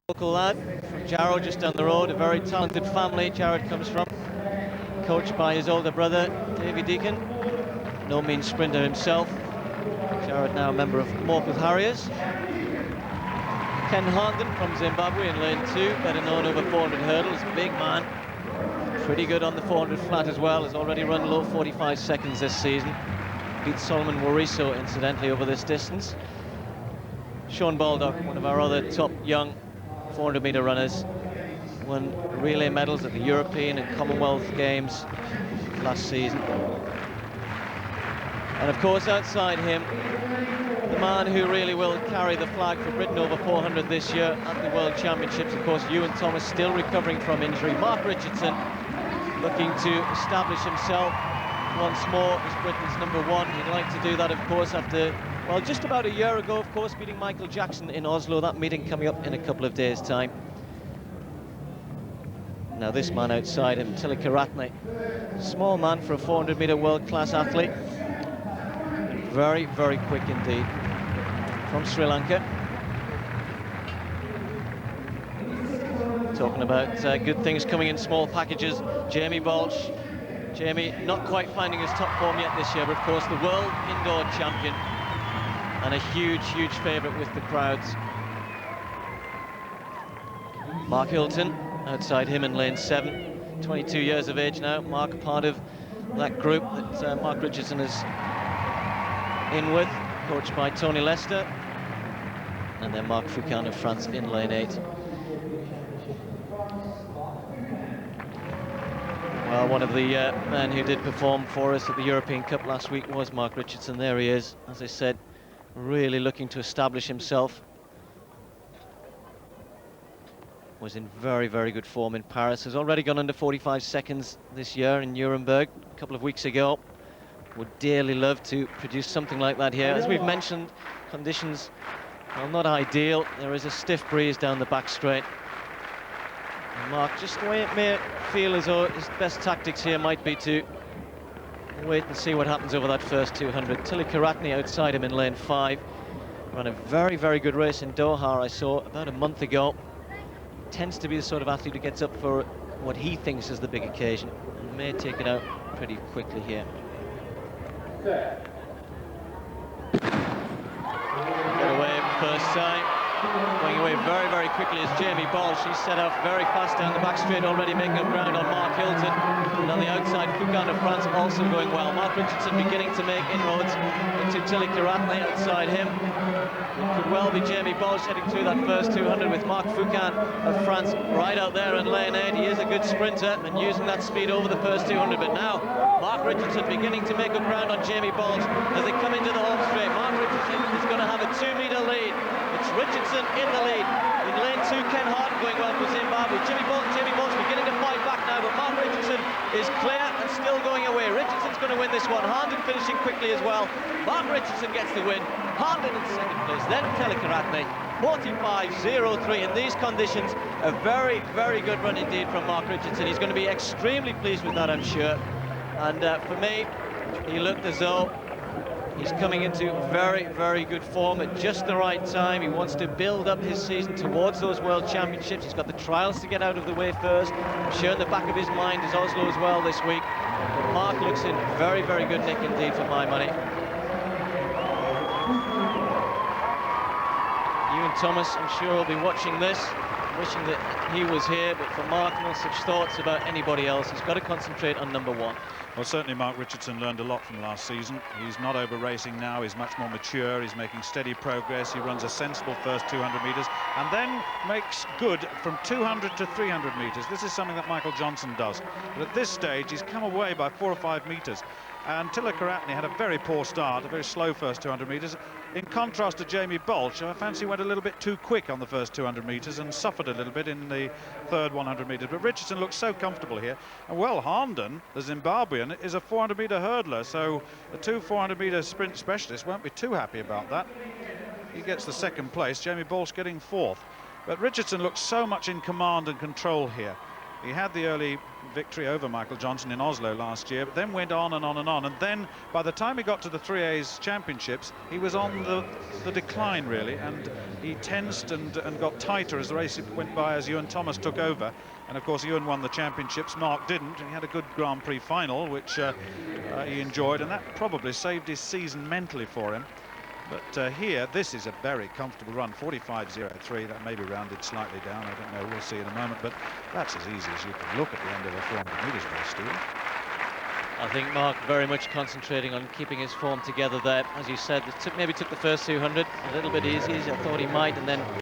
Local lad from Jarrow, just down the road, a very talented family Jared comes from, coached by his older brother, Davy Deacon. No mean sprinter himself. Jared now a member of Morpeth Harriers. Ken Hondon from Zimbabwe in lane 2, better known over 400 hurdles, big man. Pretty good on the 400 flat as well, has already run low 45 seconds this season. Beat Solomon Wariso, incidentally, over this distance. Sean Baldock, one of our other top young 400-meter runners, won relay medals at the European and Commonwealth Games last season. And of course, outside him, the man who really will carry the flag for Britain over 400 this year at the World Championships, of course, Ewan Thomas, still recovering from injury. Mark Richardson looking to establish himself once more as Britain's #1. He'd like to do that, of course, after, well, just about a year ago, of course, beating Michael Jackson in Oslo. That meeting coming up in a couple of days' time. Now this man outside him, Tilakaratne, small man for a 400-meter world-class athlete. Very, very quick indeed. From Sri Lanka. Talking about good things coming in small packages. Jamie Balch. Jamie not quite finding his top form yet this year, but of course the world indoor champion and a huge, huge favourite with the crowds. Mark Hilton outside him in lane 7, 22 years of age now. Mark, part of that group that Mark Richardson is in with, coached by Tony Lester. And then Marc Foucan of France in lane 8. Well, one of the men who did perform for us at the European Cup last week was Mark Richardson. There he is, as I said, really looking to establish himself. Was in very, very good form in Paris. Has already gone under 45 seconds this year in Nuremberg a couple of weeks ago. Would dearly love to produce something like that here. As we've mentioned, conditions, well, not ideal. There is a stiff breeze down the back straight. And Mark, just the way it may feel as though his best tactics here might be to wait and see what happens over that first 200. Tilakaratne outside him in lane 5. Ran a very, very good race in Doha, I saw about a month ago. Tends to be the sort of athlete who gets up for what he thinks is the big occasion and may take it out pretty quickly here. Get away first time. Going away very, very quickly is Jamie Balch. He set off very fast down the back straight, already making up ground on Mark Hilton. And on the outside, Foucan of France also going well. Mark Richardson beginning to make inroads into Tilakaratne outside him. It could well be Jamie Balch heading through that first 200 with Marc Foucan of France right out there in lane 8. He is a good sprinter and using that speed over the first 200. But now, Mark Richardson beginning to make up ground on Jamie Balch as they come into the home straight. Mark Richardson is going to have a 2-meter lead. It's Richardson in the lead. In lane 2, Ken Hondon going well for Zimbabwe. Jamie Balch beginning to fight back now, but Mark Richardson is clear and still going away. Richardson's going to win this one. Hondon finishing quickly as well. Mark Richardson gets the win. Hondon in second place, then Tilakaratne, 45.03. In these conditions, a very, very good run indeed from Mark Richardson. He's going to be extremely pleased with that, I'm sure. And for me, he looked as though he's coming into very, very good form at just the right time. He wants to build up his season towards those World Championships. He's got the trials to get out of the way first. I'm sure in the back of his mind is Oslo as well this week. But Mark looks in very, very good nick indeed for my money. Ewan Thomas, I'm sure, will be watching this, wishing that he was here, but for Mark, no such thoughts about anybody else. He's got to concentrate on #1. Well, certainly Mark Richardson learned a lot from last season. He's not over racing now, he's much more mature, he's making steady progress, he runs a sensible first 200 metres and then makes good from 200 to 300 metres. This is something that Michael Johnson does. But at this stage, he's come away by 4 or 5 metres. And Tilakaratne had a very poor start, a very slow first 200 metres. In contrast to Jamie Balch, I fancy went a little bit too quick on the first 200 metres and suffered a little bit in the third 100 metres. But Richardson looks so comfortable here. And well, Hondon, the Zimbabwean, is a 400-metre hurdler, so the 2 400-metre sprint specialists won't be too happy about that. He gets the second place, Jamie Balch getting 4th. But Richardson looks so much in command and control here. He had the early victory over Michael Johnson in Oslo last year, but then went on and on and on. And then by the time he got to the 3A's championships, he was on the decline, really. And he tensed and got tighter as the race went by, as Ewan Thomas took over. And of course, Ewan won the championships, Mark didn't. He had a good Grand Prix final, which he enjoyed, and that probably saved his season mentally for him. But here, this is a very comfortable run, 45.03. That may be rounded slightly down, I don't know, we'll see in a moment, but that's as easy as you can look at the end of a 400 metres race, Steve. I think Mark very much concentrating on keeping his form together there. As you said, maybe took the first 200 a little bit easy, as I thought he might, and then